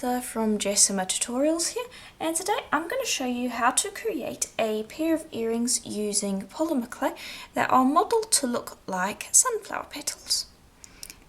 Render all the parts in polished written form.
Samantha from Jessima Tutorials here, and today I'm going to show you how to create a pair of earrings using polymer clay that are modelled to look like sunflower petals.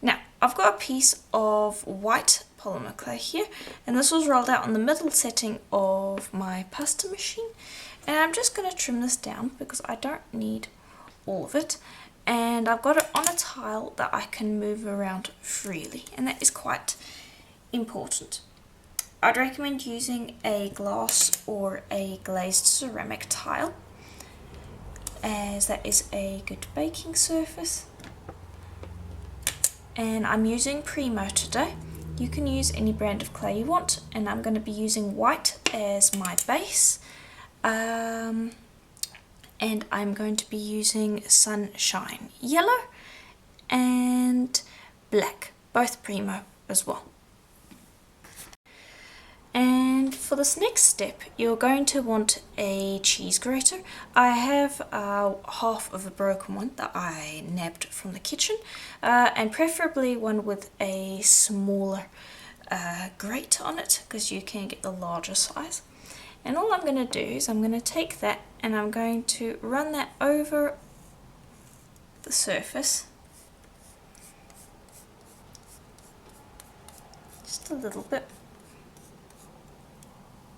Now, I've got a piece of white polymer clay here, and this was rolled out on the middle setting of my pasta machine, and I'm just going to trim this down because I don't need all of it. And I've got it on a tile that I can move around freely, and that is quite important. I'd recommend using a glass or a glazed ceramic tile, as that is a good baking surface. And I'm using Primo today. You can use any brand of clay you want, and I'm going to be using white as my base. And I'm going to be using Sunshine Yellow and Black, both Primo as well. And for this next step, you're going to want a cheese grater. I have half of a broken one that I nabbed from the kitchen, and preferably one with a smaller grate on it, because you can get the larger size. And all I'm going to do is I'm going to take that and I'm going to run that over the surface, just a little bit,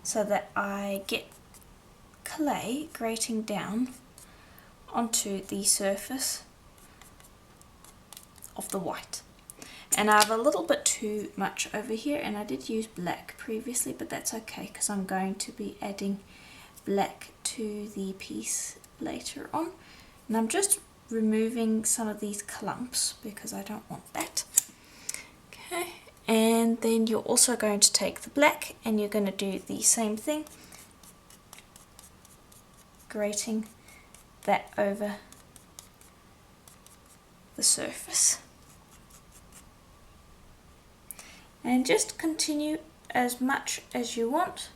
so that I get clay grating down onto the surface of the white. And I have a little bit too much over here, and I did use black previously, but that's okay because I'm going to be adding black to the piece later on. And I'm just removing some of these clumps because I don't want that. Okay, and then you're also going to take the black and you're going to do the same thing, grating that over the surface. And just continue as much as you want.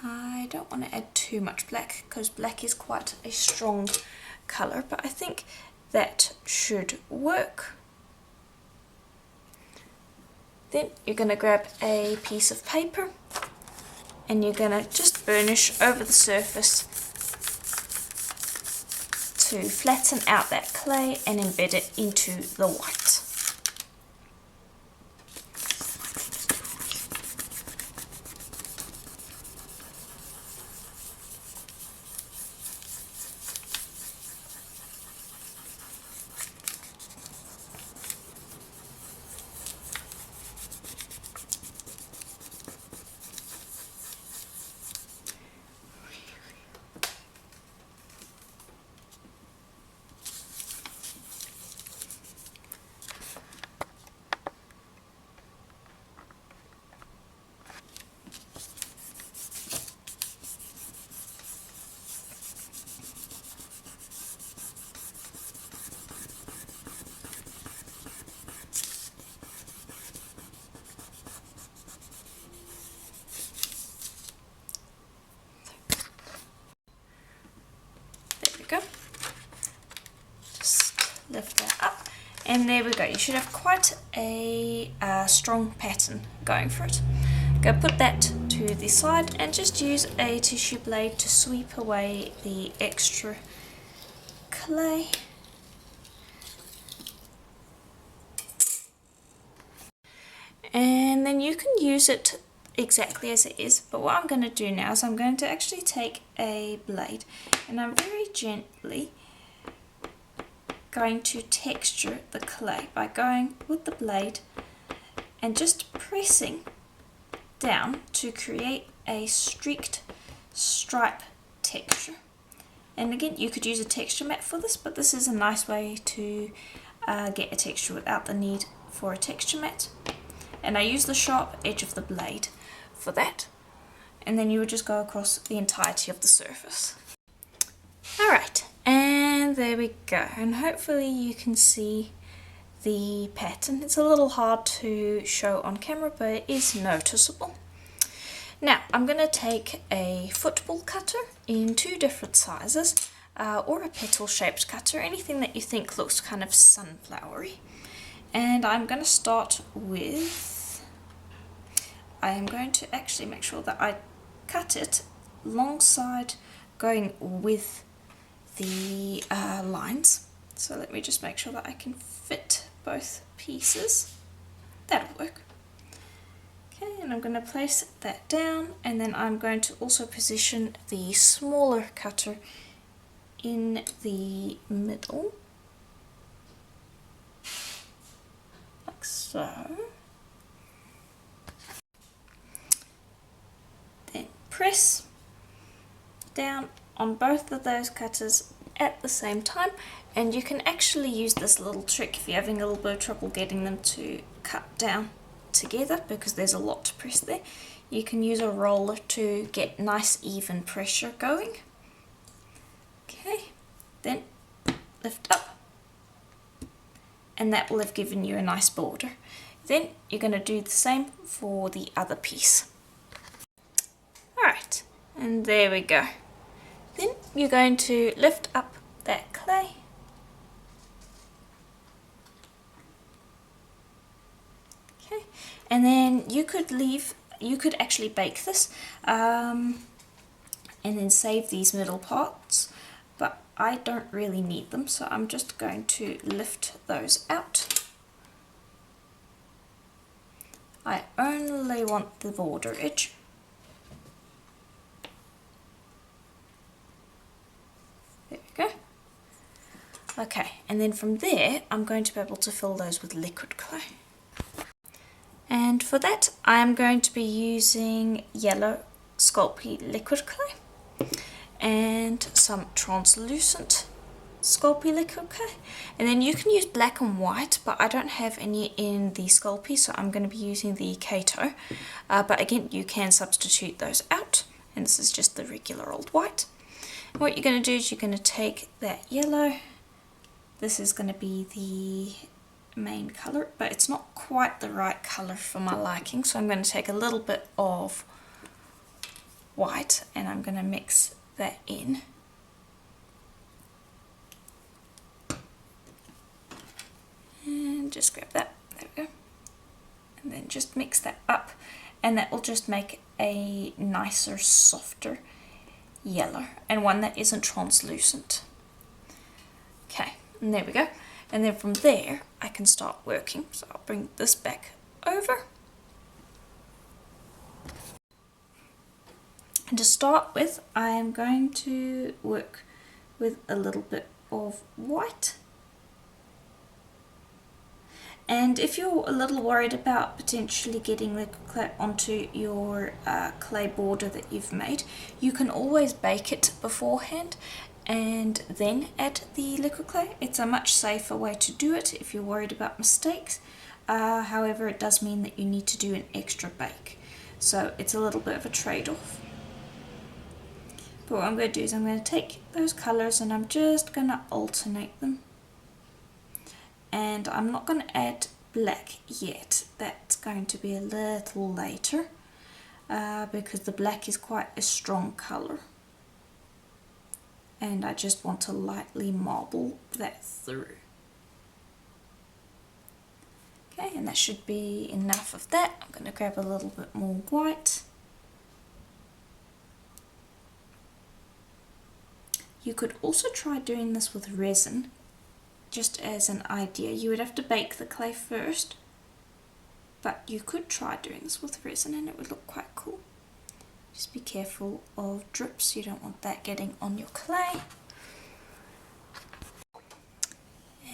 I don't want to add too much black because black is quite a strong colour, but I think that should work. Then you're going to grab a piece of paper and you're going to just burnish over the surface to flatten out that clay and embed it into the white. Just lift that up, and there we go. You should have quite a strong pattern going for it. Go put that to the side and just use a tissue blade to sweep away the extra clay. And then you can use it exactly as it is, but what I'm going to do now is I'm going to actually take a blade and I'm very gently going to texture the clay by going with the blade and just pressing down to create a streaked stripe texture. And again, you could use a texture mat for this, but this is a nice way to get a texture without the need for a texture mat. And I use the sharp edge of the blade for that, and then you would just go across the entirety of the surface. Alright, and there we go, and hopefully you can see the pattern. It's a little hard to show on camera, but it is noticeable. Now I'm going to take a football cutter in 2 different sizes, or a petal shaped cutter, anything that you think looks kind of sunflowery. And I'm going to start with, I am going to actually make sure that I cut it alongside going with the lines. So let me just make sure that I can fit both pieces. That'll work. Okay, and I'm going to place that down, and then I'm going to also position the smaller cutter in the middle, like so. Then press down on both of those cutters at the same time, and you can actually use this little trick if you're having a little bit of trouble getting them to cut down together because there's a lot to press there. You can use a roller to get nice even pressure going. Okay, then lift up, and that will have given you a nice border. Then you're going to do the same for the other piece. Alright, and there we go. Then you're going to lift up that clay. Okay, and then you could actually bake this and then save these middle parts, but I don't really need them, so I'm just going to lift those out. I only want the border edge. There we go. Okay, and then from there I'm going to be able to fill those with liquid clay. And for that I'm going to be using yellow Sculpey liquid clay and some translucent Sculpey liquid clay, and then you can use black and white, but I don't have any in the Sculpey, so I'm going to be using the Kato, but again you can substitute those out, and this is just the regular old white. And what you're going to do is you're going to take that yellow, this is going to be the main colour, but it's not quite the right colour for my liking, so I'm going to take a little bit of white and I'm going to mix that in. And just grab that, there we go, and then just mix that up, and that will just make a nicer, softer yellow, and one that isn't translucent. Okay, and there we go. And then from there I can start working, so I'll bring this back over. And to start with I am going to work with a little bit of white. And if you're a little worried about potentially getting liquid clay onto your clay border that you've made, you can always bake it beforehand and then add the liquid clay. It's a much safer way to do it if you're worried about mistakes. However, it does mean that you need to do an extra bake, so it's a little bit of a trade-off. But what I'm going to do is I'm going to take those colours and I'm just going to alternate them. And I'm not going to add black yet, that's going to be a little later because the black is quite a strong colour. And I just want to lightly marble that through. Okay, and that should be enough of that. I'm going to grab a little bit more white. You could also try doing this with resin, just as an idea. You would have to bake the clay first, but you could try doing this with resin and it would look quite cool. Just be careful of drips, you don't want that getting on your clay.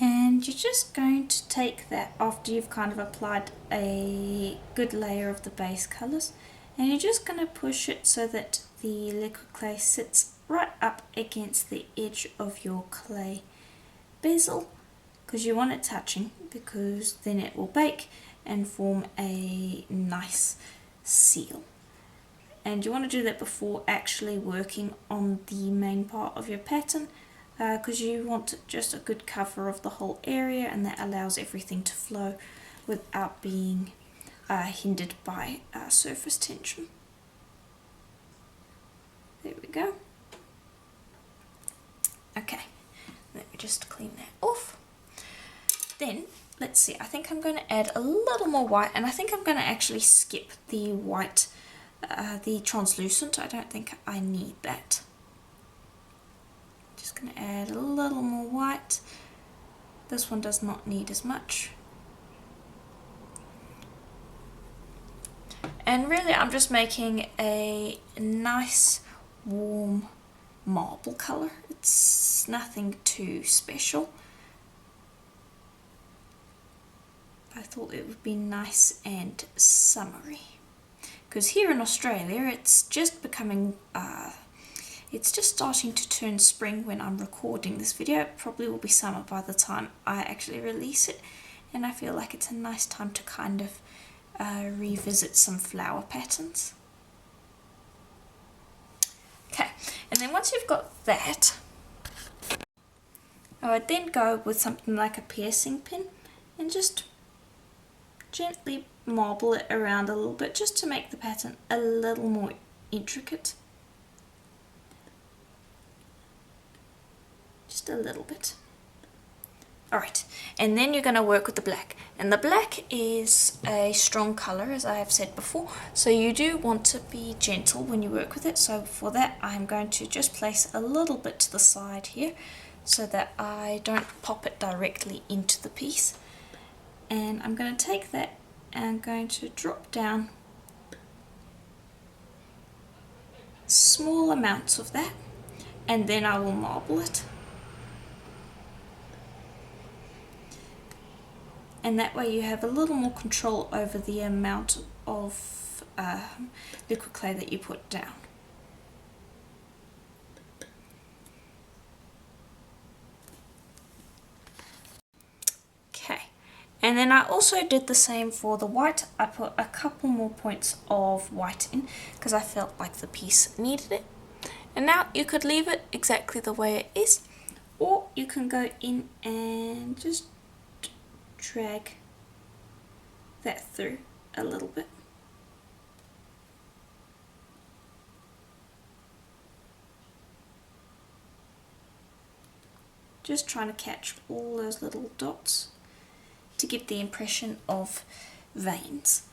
And you're just going to take that after you've kind of applied a good layer of the base colours, and you're just going to push it so that the liquid clay sits right up against the edge of your clay bezel, because you want it touching, because then it will bake and form a nice seal. And you want to do that before actually working on the main part of your pattern, because you want just a good cover of the whole area, and that allows everything to flow without being hindered by surface tension. There we go. Okay, let me just clean that off. Then let's see, I think I'm going to add a little more white, and I think I'm going to actually skip the white, the translucent. I don't think I need that. Just going to add a little more white. This one does not need as much. And really I'm just making a nice warm marble colour. It's nothing too special. I thought it would be nice and summery. Because here in Australia it's just becoming, it's just starting to turn spring when I'm recording this video. It probably will be summer by the time I actually release it. And I feel like it's a nice time to kind of revisit some flower patterns. Okay, and then once you've got that, I would then go with something like a piercing pin and just gently marble it around a little bit, just to make the pattern a little more intricate. Just a little bit. Alright, and then you're going to work with the black, and the black is a strong colour, as I have said before, so you do want to be gentle when you work with it. So for that I'm going to just place a little bit to the side here so that I don't pop it directly into the piece, and I'm going to take that and I'm going to drop down small amounts of that, and then I will marble it. And that way you have a little more control over the amount of liquid clay that you put down. Okay, and then I also did the same for the white. I put a couple more points of white in because I felt like the piece needed it. And now you could leave it exactly the way it is, or you can go in and just drag that through a little bit. Just trying to catch all those little dots to give the impression of veins.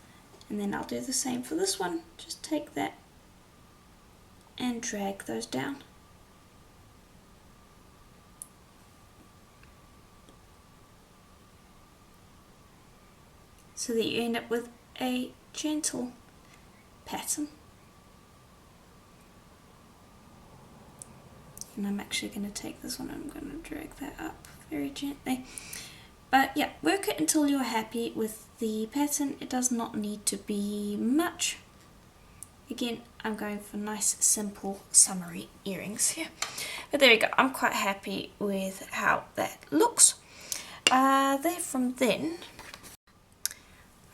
And then I'll do the same for this one. Just take that and drag those down. So that you end up with a gentle pattern. And I'm actually going to take this one and I'm going to drag that up very gently. But yeah, work it until you're happy with the pattern. It does not need to be much. Again, I'm going for nice, simple, summery earrings here. But there you go, I'm quite happy with how that looks. From then,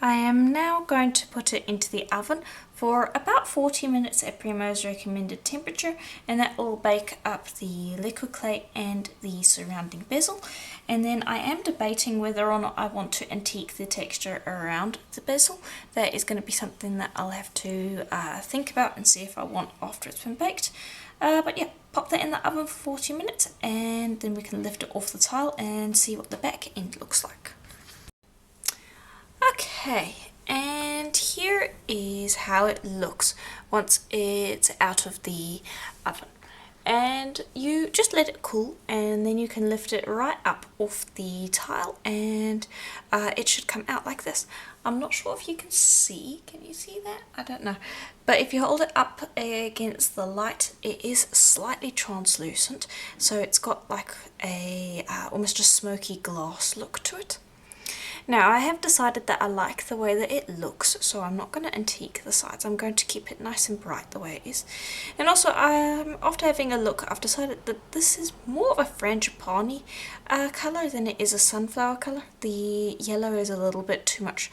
I am now going to put it into the oven for about 40 minutes at Primo's recommended temperature, and that will bake up the liquid clay and the surrounding bezel. And then I am debating whether or not I want to antique the texture around the bezel. That is going to be something that I'll have to think about and see if I want after it's been baked. But yeah, pop that in the oven for 40 minutes and then we can lift it off the tile and see what the back end looks like. Okay, and here is how it looks once it's out of the oven. And you just let it cool and then you can lift it right up off the tile and it should come out like this. I'm not sure if you can see, can you see that? I don't know. But if you hold it up against the light, it is slightly translucent. So it's got like a almost a smoky glass look to it. Now I have decided that I like the way that it looks, so I'm not going to antique the sides. I'm going to keep it nice and bright the way it is. And also, after having a look, I've decided that this is more of a frangipani colour than it is a sunflower colour. The yellow is a little bit too much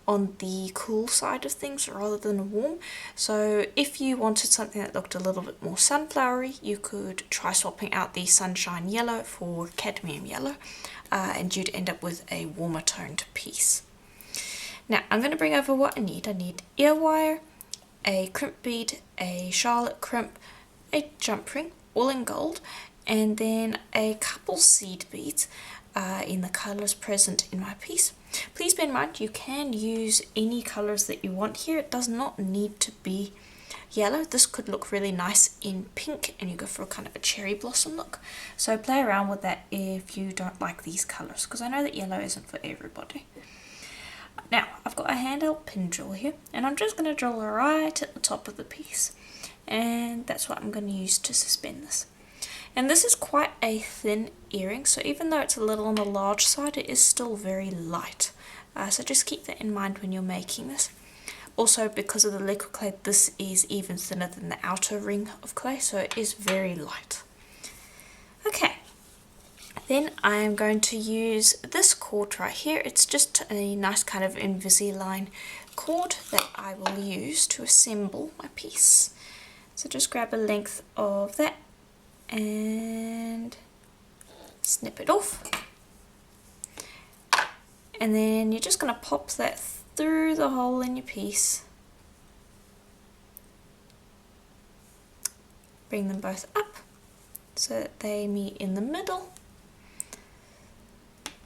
on the cool side of things rather than warm. So if you wanted something that looked a little bit more sunflowery, you could try swapping out the sunshine yellow for cadmium yellow. And you'd end up with a warmer toned piece. Now I'm going to bring over what I need. I need ear wire, a crimp bead, a charlotte crimp, a jump ring, all in gold, and then a couple seed beads. in the colours present in my piece. Please bear in mind you can use any colours that you want here. It does not need to be yellow. This could look really nice in pink and you go for a kind of a cherry blossom look. So play around with that if you don't like these colours, because I know that yellow isn't for everybody. Now I've got a handheld pin drill here and I'm just going to drill right at the top of the piece, and that's what I'm going to use to suspend this. And this is quite a thin earring, so even though it's a little on the large side, it is still very light. So just keep that in mind when you're making this. Also, because of the liquid clay, this is even thinner than the outer ring of clay, so it is very light. Okay, then I am going to use this cord right here. It's just a nice kind of Invisalign cord that I will use to assemble my piece. So just grab a length of that and snip it off, and then you're just going to pop that through the hole in your piece, bring them both up so that they meet in the middle,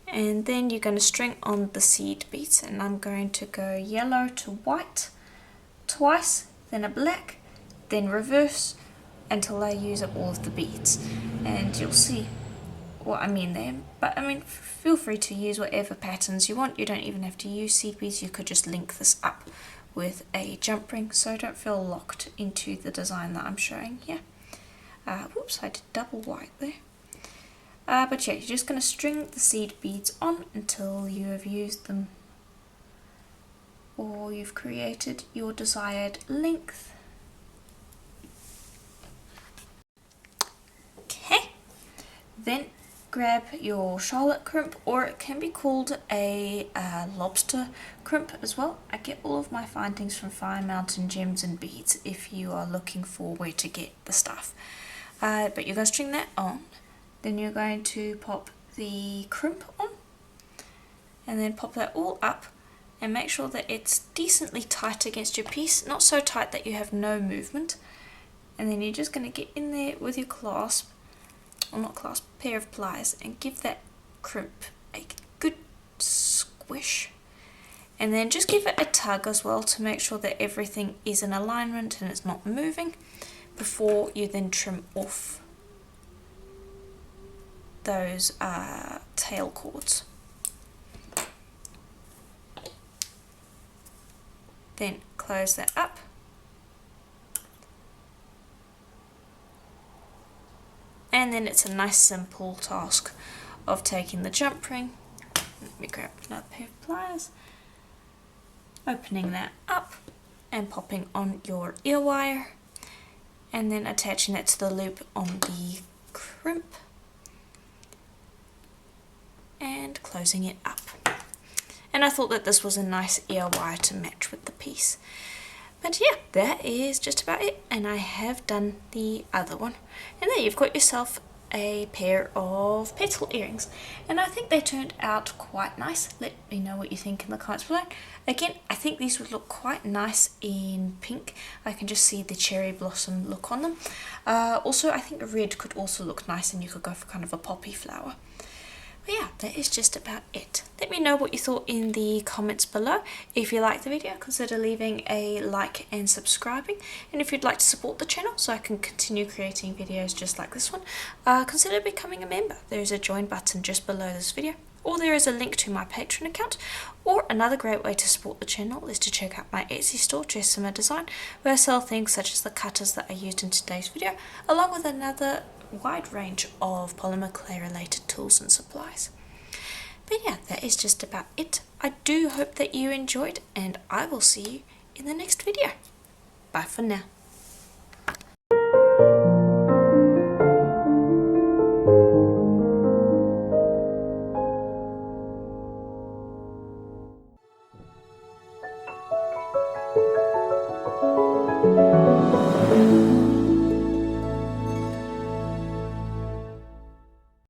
and then you're going to string on the seed beads, and I'm going to go yellow to white twice, then a black, then reverse, until I use up all of the beads, and you'll see what I mean there. But I mean, feel free to use whatever patterns you want. You don't even have to use seed beads, you could just link this up with a jump ring, so don't feel locked into the design that I'm showing here. Whoops, I did double white there. But yeah, you're just going to string the seed beads on until you have used them or you've created your desired length. Then grab your Charlotte crimp, or it can be called a lobster crimp as well. I get all of my findings from Fire Mountain Gems and Beads if you are looking for where to get the stuff. But you're going to string that on, then you're going to pop the crimp on, and then pop that all up and make sure that it's decently tight against your piece, not so tight that you have no movement. And then you're just going to get in there with your clasp, or not clasp, pair of pliers, and give that crimp a good squish, and then just give it a tug as well to make sure that everything is in alignment and it's not moving, before you then trim off those tail cords. Then close that up. And then it's a nice simple task of taking the jump ring, let me grab another pair of pliers, opening that up and popping on your ear wire, and then attaching that to the loop on the crimp and closing it up. And I thought that this was a nice ear wire to match with the piece. But yeah, that is just about it, and I have done the other one. And there you've got yourself a pair of petal earrings, and I think they turned out quite nice. Let me know what you think in the comments below. Again, I think these would look quite nice in pink. I can just see the cherry blossom look on them. Also, I think red could also look nice, and you could go for kind of a poppy flower. But yeah, that is just about it. Let me know what you thought in the comments below. If you liked the video, consider leaving a like and subscribing. And if you'd like to support the channel so I can continue creating videos just like this one, consider becoming a member. There's a join button just below this video, or there is a link to my Patreon account. Or another great way to support the channel is to check out my Etsy store, Jessima Design, where I sell things such as the cutters that I used in today's video, along with another wide range of polymer clay related tools and supplies. But yeah, that is just about it. I do hope that you enjoyed, and I will see you in the next video. Bye for now.